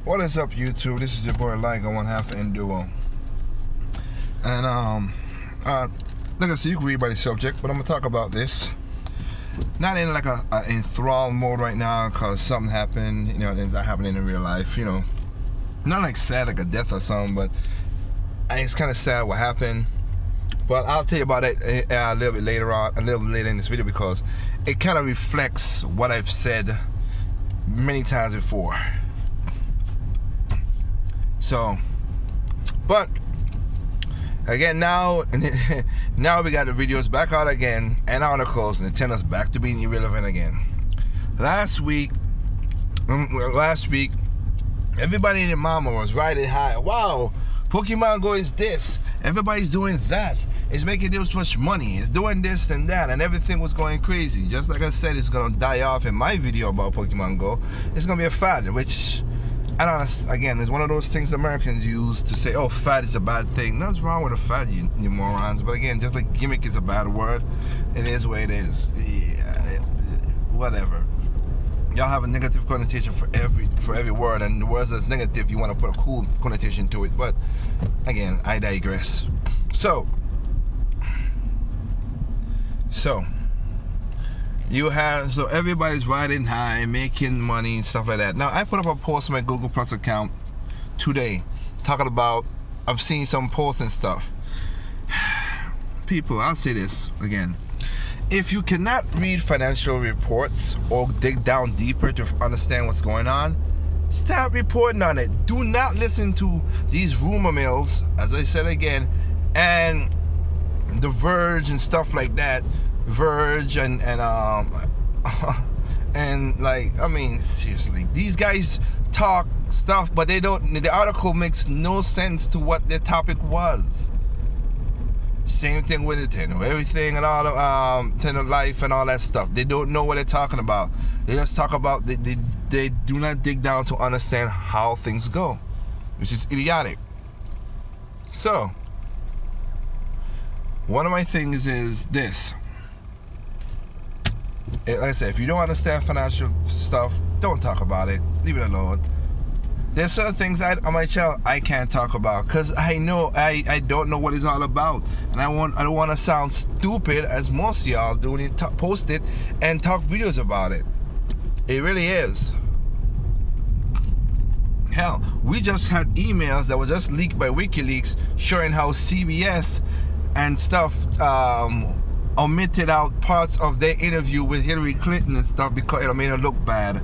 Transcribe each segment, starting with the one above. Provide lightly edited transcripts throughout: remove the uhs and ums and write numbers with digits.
What is up, YouTube? This is your boy Ligo, one half Enduo. And like I said, you can read by the subject, but I'm gonna talk about this. Not in like a enthralled mode right now, cause something happened. You know, things that happening in real life. You know, not like sad, like a death or something, but it's kind of sad what happened. But I'll tell you about it a little bit later in this video, because it kind of reflects what I've said many times before. So, but again, now we got the videos back out again and articles, and it turns us back to being irrelevant again. Last week, everybody in the mama was riding high. Wow, Pokemon Go is this. Everybody's doing that. It's making this much money. It's doing this and that, and everything was going crazy. Just like I said, it's gonna die off in my video about Pokemon Go. It's gonna be a fad, which I don't. Again, it's one of those things Americans use to say, "Oh, fad is a bad thing." Nothing's wrong with a fad, you morons. But again, just like gimmick is a bad word, it is what it is. Yeah, whatever. Y'all have a negative connotation for every word, and the words that's negative, you want to put a cool connotation to it. But again, I digress. So everybody's riding high, making money and stuff like that. Now, I put up a post on my Google Plus account today talking about, I've seen some posts and stuff. People, I'll say this again. If you cannot read financial reports or dig down deeper to understand what's going on, stop reporting on it. Do not listen to these rumor mills, as I said again, and The Verge and stuff like that. Verge and like, I mean, seriously, these guys talk stuff, but they don't. The article makes no sense to what their topic was. Same thing with it, everything and all the life and all that stuff. They don't know what they're talking about. They just talk about. They do not dig down to understand how things go, which is idiotic. So, one of my things is this. Like I said, if you don't understand financial stuff, don't talk about it. Leave it alone. There's certain things on my channel I can't talk about, because I know I don't know what it's all about, and I don't want to sound stupid as most of y'all do when you post it and talk videos about it. It really is. Hell, we just had emails that were just leaked by WikiLeaks showing how CBS and stuff omitted out parts of their interview with Hillary Clinton and stuff because it made her look bad.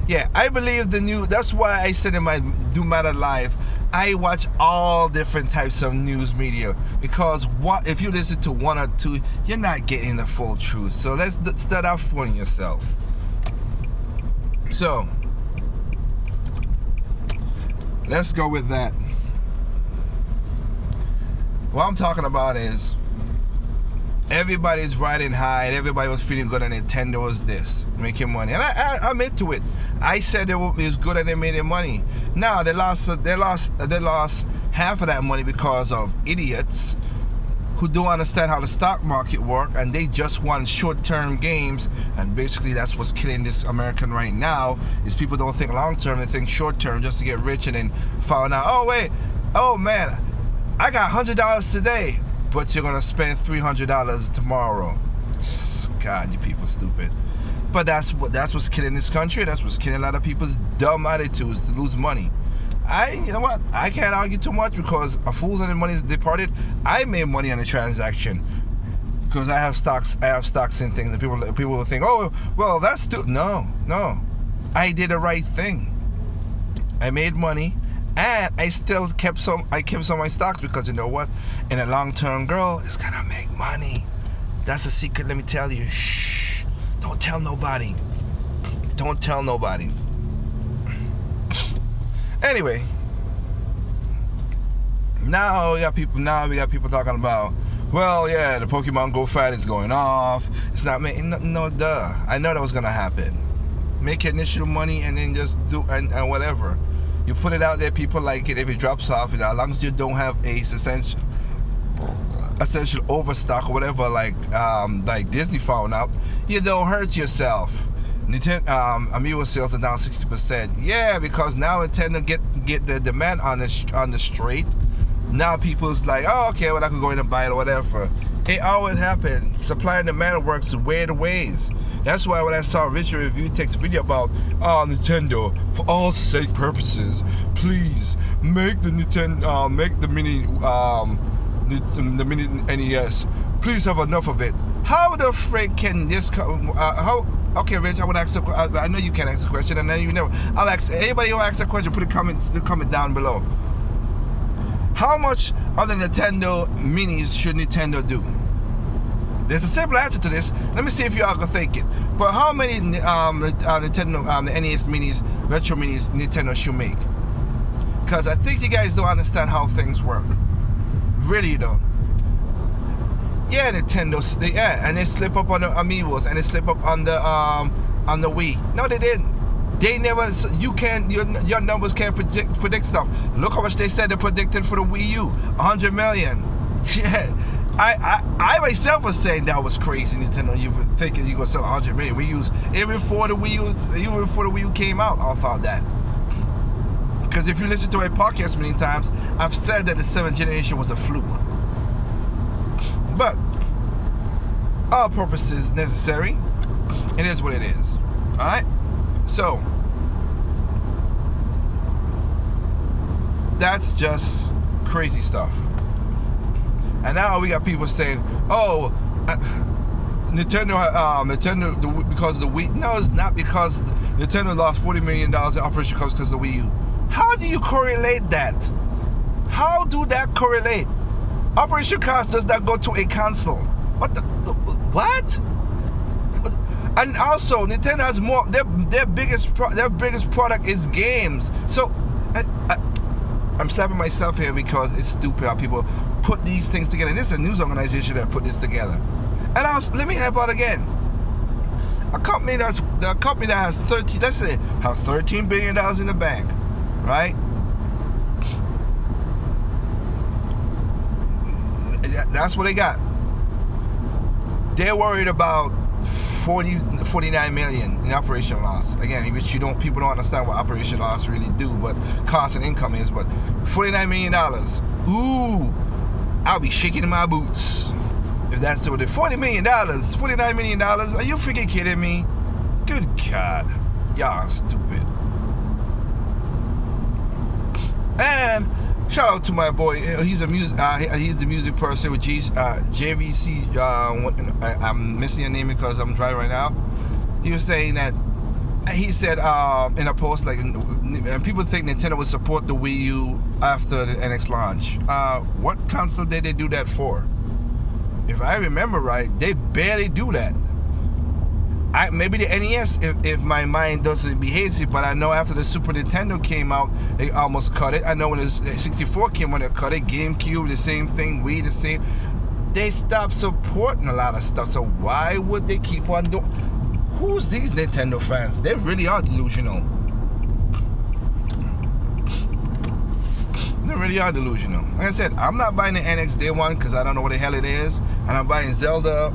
Yeah, I believe the news. That's why I said in my Do Matter Live, I watch all different types of news media, because what if you listen to one or two, you're not getting the full truth. So let's start off fooling yourself. So let's go with that. What I'm talking about is everybody's riding high and everybody was feeling good, and Nintendo was this, making money. And I'm into it. I said it was good and they made their money. Now they lost half of that money because of idiots who don't understand how the stock market works, and they just want short-term games. And basically that's what's killing this American right now, is people don't think long-term, they think short-term just to get rich, and then found out, oh wait, oh man, I got $100 today, but you're gonna spend $300 tomorrow. God, you people stupid. But that's what's killing this country. That's what's killing a lot of people's dumb attitudes, to lose money. You know what? I can't argue too much, because a fool's and the money is departed. I made money on a transaction because I have stocks. I have stocks in things, and people will think, oh, well, that's still no. I did the right thing. I made money. And I still kept some. I kept some of my stocks, because you know what? In a long-term, girl, it's gonna make money. That's a secret. Let me tell you. Shh. Don't tell nobody. Don't tell nobody. Anyway, now we got people talking about, well, yeah, the Pokemon Go fad is going off. It's not making no duh. I know that was gonna happen. Make initial money and then just do and whatever. You put it out there, people like it. If it drops off, as long as you don't have a essential overstock or whatever, like Disney found out, you don't hurt yourself. Nintendo Amiibo sales are down 60%. Yeah, because now Nintendo get the demand on the straight. Now people's like, oh, okay, well I could go in and buy it or whatever. It always happens. Supply and demand works weird ways. That's why when I saw Richard Review Tech's video about Nintendo, for all sake purposes, please make the Nintendo make the mini the mini NES. Please have enough of it. How the frick can this come? Okay, Rich, I would ask. I know you can't ask a question, and then you never. I'll ask anybody who asks a question. Put a comment down below. How much of the Nintendo Minis should Nintendo do? There's a simple answer to this. Let me see if y'all can think it. But how many Nintendo the NES Minis, Retro Minis, Nintendo should make? Because I think you guys don't understand how things work. Really, you don't. Yeah, Nintendo. And they slip up on the Amiibos, and they slip up on the Wii. No, they didn't. They never. You can't. Your numbers can't predict stuff. Look how much they said they predicted for the Wii U. 100 million. Yeah. I myself was saying that was crazy. Nintendo, you were thinking you gonna sell 100 million Wii U's even before the Wii U came out. I thought that. Because if you listen to my podcast many times, I've said that the 7th generation was a fluke. But all purposes necessary. It is what it is. Alright? So that's just crazy stuff. And now we got people saying, "Oh, Nintendo, because of the Wii." No, it's not because Nintendo lost $40 million in operation costs because of the Wii U. How do you correlate that? How do that correlate? Operation cost does not go to a console. What? And also, Nintendo has more. Their biggest product is games. So, I'm slapping myself here because it's stupid how people put these things together. And this is a news organization that put this together. And let me help out again. A company that has $13 billion in the bank, right? That's what they got. They're worried about 49 million in operation loss. Again, which people don't understand what operation loss really do, but cost and income is. But $49 million. Ooh, I'll be shaking my boots if that's what it. $49 million. Are you freaking kidding me? Good God, y'all stupid. And shout out to my boy. He's the music person with JVC. I'm missing your name because I'm driving right now. He was saying that. He said in a post like, people think Nintendo would support the Wii U after the NX launch. What console did they do that for? If I remember right, they barely do that. Maybe the NES, if my mind doesn't be hazy, but I know after the Super Nintendo came out, they almost cut it. I know when the 64 came out, they cut it. GameCube, the same thing. Wii, the same. They stopped supporting a lot of stuff. So why would they keep on doing? Who's these Nintendo fans? They really are delusional. They really are delusional. Like I said, I'm not buying the NX Day One because I don't know what the hell it is, and I'm buying Zelda,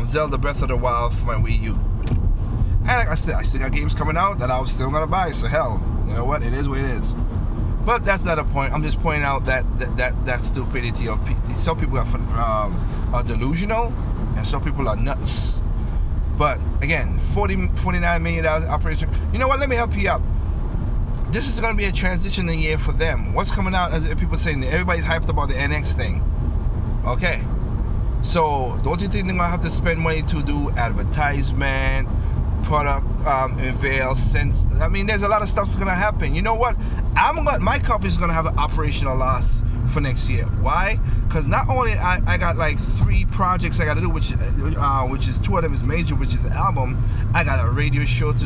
Zelda Breath of the Wild for my Wii U. And like I said, I still got games coming out that I'm still gonna buy. So hell, you know what? It is what it is. But that's not a point. I'm just pointing out that stupidity of people. Some people are delusional, and some people are nuts. But again, $49 million operation. You know what? Let me help you out. This is going to be a transition year for them. What's coming out, as people saying, everybody's hyped about the NX thing. Okay. So, don't you think they're going to have to spend money to do advertisement, product unveil, sense? I mean, there's a lot of stuff that's going to happen. You know what? My company's going to have an operational loss for next year. Why? Because not only I got like 3 projects I got to do, which is 2 of them is major, which is the album. I got a radio show to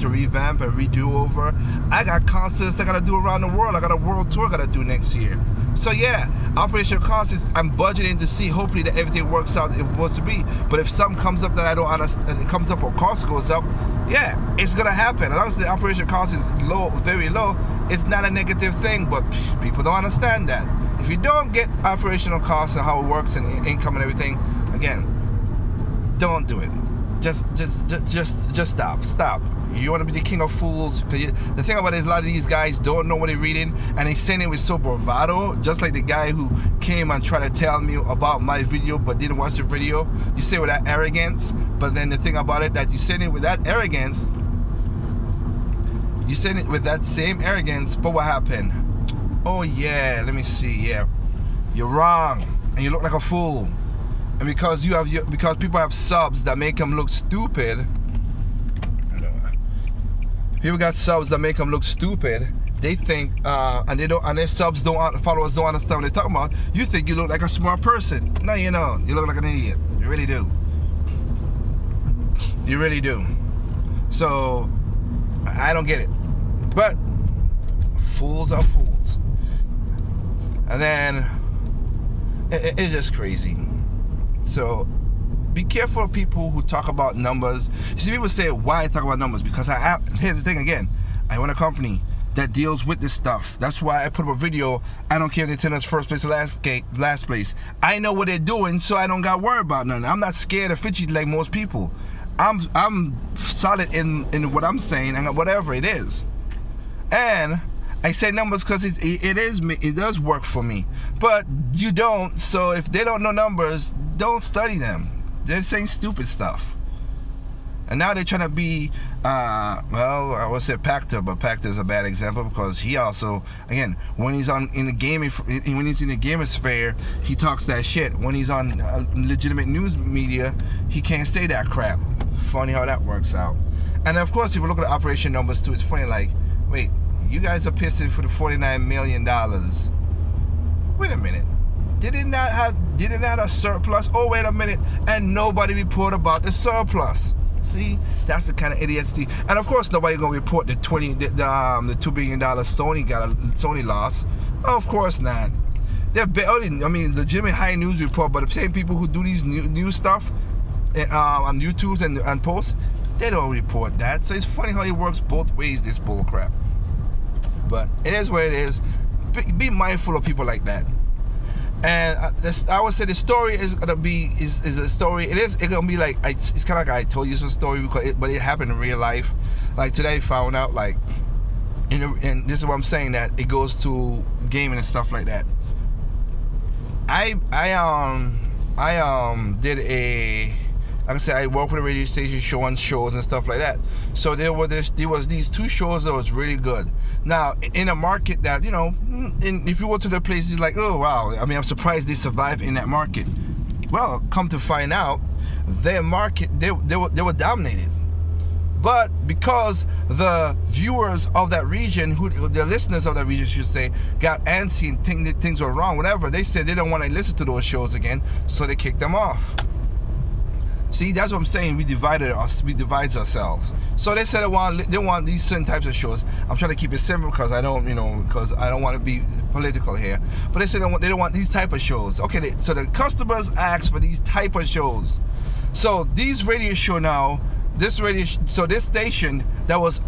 revamp and redo over. I got concerts I got to do around the world. I got a world tour I got to do next year. So yeah, operational costs is I'm budgeting to see hopefully that everything works out it was to be. But if something comes up that I don't understand, it comes up or cost goes up, yeah, it's gonna happen. As long as the operational cost is low, very low, it's not a negative thing. But people don't understand that. If you don't get operational costs and how it works and income and everything, again, don't do it. just stop. You want to be the king of fools? The thing about it is a lot of these guys don't know what they're reading, and they saying it with so bravado, just like the guy who came and tried to tell me about my video but didn't watch the video. You say it with that arrogance, but then the thing about it that you saying it with that arrogance, you saying it with that same arrogance, but what happened? Oh yeah, let me see. Yeah, you're wrong, and you look like a fool. And because because people have subs that make them look stupid. People got subs that make them look stupid. They think, and their followers don't understand what they're talking about. You think you look like a smart person. No, you don't. You look like an idiot. You really do. You really do. So, I don't get it. But, fools are fools. And then, it's just crazy. So, be careful of people who talk about numbers. You see, people say, why I talk about numbers? Because here's the thing again. I own a company that deals with this stuff. That's why I put up a video. I don't care if they tell us first place or last place. I know what they're doing, so I don't got worried about nothing. I'm not scared or fidgety like most people. I'm solid in what I'm saying and whatever it is. And I say numbers because it does work for me. But you don't, so if they don't know numbers, don't study them. They're saying stupid stuff. And now they're trying to be, I would say Pactor, but Pactor is a bad example because he also, again, when he's in the gamosphere, he talks that shit. When he's on legitimate news media, he can't say that crap. Funny how that works out. And of course, if you look at the operation numbers too, it's funny. Like, wait, you guys are pissing for the $49 million. Wait a minute. Did it not have a surplus? Oh, wait a minute. And nobody report about the surplus. See, that's the kind of idiots. And of course, nobody gonna report the $2 billion Sony loss. Of course not. They're barely, legitimate high news report. But the same people who do these news stuff on YouTube and posts, they don't report that. So it's funny how it works both ways. This bull crap. But it is what it is. Be mindful of people like that. And I would say the story is gonna be is a story. It's gonna be like it's kind of like I told you some story but it happened in real life. Like today, I found out like, and this is what I'm saying, that it goes to gaming and stuff like that. I did like I said, I worked for the radio station showing shows and stuff like that. So there was these two shows that was really good. Now, in a market that, if you go to the places like, oh wow, I'm surprised they survived in that market. Well, come to find out, their market, they were dominated. But because the viewers of that region, the listeners of that region should say, got antsy and think that things were wrong, whatever, they said they don't want to listen to those shows again, so they kicked them off. See, that's what I'm saying. We divide ourselves. So they said they want these certain types of shows. I'm trying to keep it simple because I don't want to be political here. But they said they don't want these type of shows. Okay, so the customers ask for these type of shows. So these radio show now, this station that was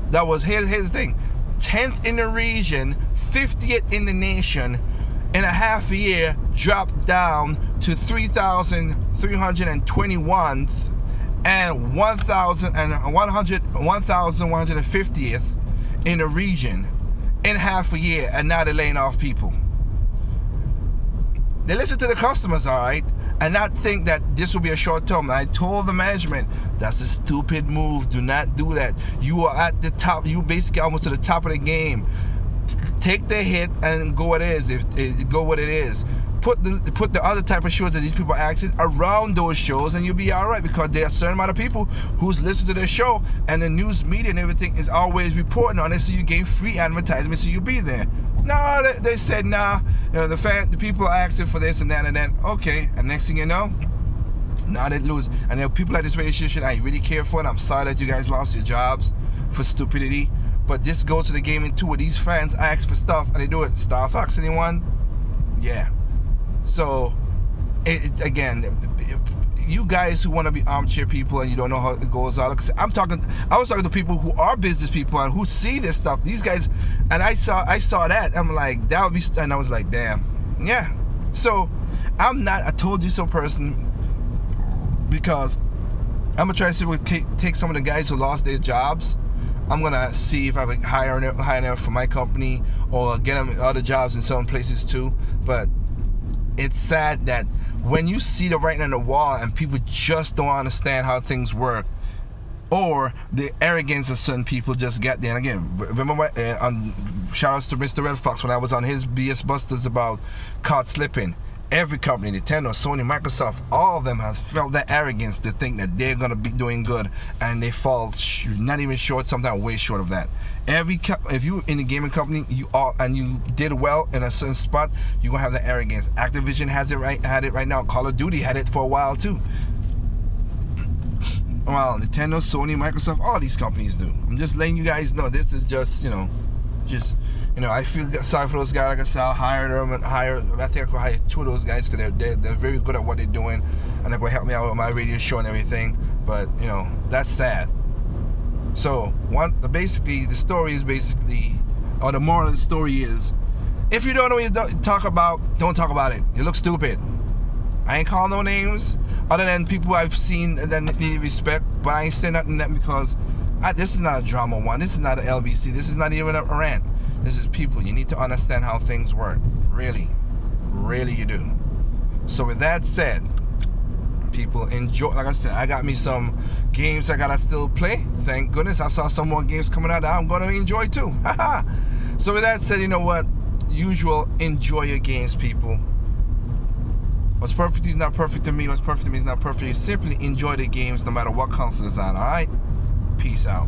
here's the thing, 10th in the region, 50th in the nation, in a half a year dropped down to 3,321th and 1,150th in the region in half a year, and now they're laying off people. They listen to the customers, all right, and not think that this will be a short term. I told the management, that's a stupid move. Do not do that. You are at the top. You basically almost to the top of the game. Take the hit and go what it is. Go what it is. Put the other type of shows that these people are asking around those shows, and you'll be all right, because there are a certain amount of people who's listening to their show, and the news media and everything is always reporting on it, so you gain free advertisement, so you'll be there. No, they said nah. The people are asking for this and that and that. Okay, and next thing you know, now they lose. And there are people at this radio station I really care for, and I'm sorry that you guys lost your jobs for stupidity. But this goes to the gaming too, where these fans ask for stuff and they do it. Star Fox, anyone? Yeah. So, again, you guys who want to be armchair people and you don't know how it goes on. I was talking to people who are business people and who see this stuff. These guys, and I saw that. I'm like, that would be, and I was like, damn, yeah. So, I'm not a told you so person, because I'm gonna try to see if we can take some of the guys who lost their jobs. I'm gonna see if I can hire them for my company or get them other jobs in some places too. But it's sad that when you see the writing on the wall and people just don't understand how things work, or the arrogance of certain people just get there. And again, remember, shout outs to Mr. Red Fox when I was on his BS Busters about caught slipping. Every company, Nintendo, Sony, Microsoft, all of them have felt that arrogance to think that they're gonna be doing good, and they fall not even short, sometimes way short of that. If you in the gaming company, you did well in a certain spot, you're gonna have that arrogance. Activision had it right now. Call of Duty had it for a while too. Well, Nintendo, Sony, Microsoft, all these companies do. I'm just letting you guys know. This is just, I feel sorry for those guys. Like I said, I'll hire them I think I could hire 2 of those guys because they're very good at what they're doing, and they're going to help me out with my radio show and everything. But, that's sad. So, the story is or the moral of the story is, if you don't know what you talk about, don't talk about it. You look stupid. I ain't calling no names other than people I've seen that need respect, but I ain't saying nothing that because this is not a drama one. This is not an LBC. This is not even a rant. This is people. You need to understand how things work. Really. Really you do. So with that said, people enjoy. Like I said, I got me some games I gotta still play. Thank goodness. I saw some more games coming out that I'm gonna enjoy too. So with that said, you know what? Usual, enjoy your games, people. What's perfect to you is not perfect to me. What's perfect to me is not perfect. You simply enjoy the games no matter what console is on, alright? Peace out.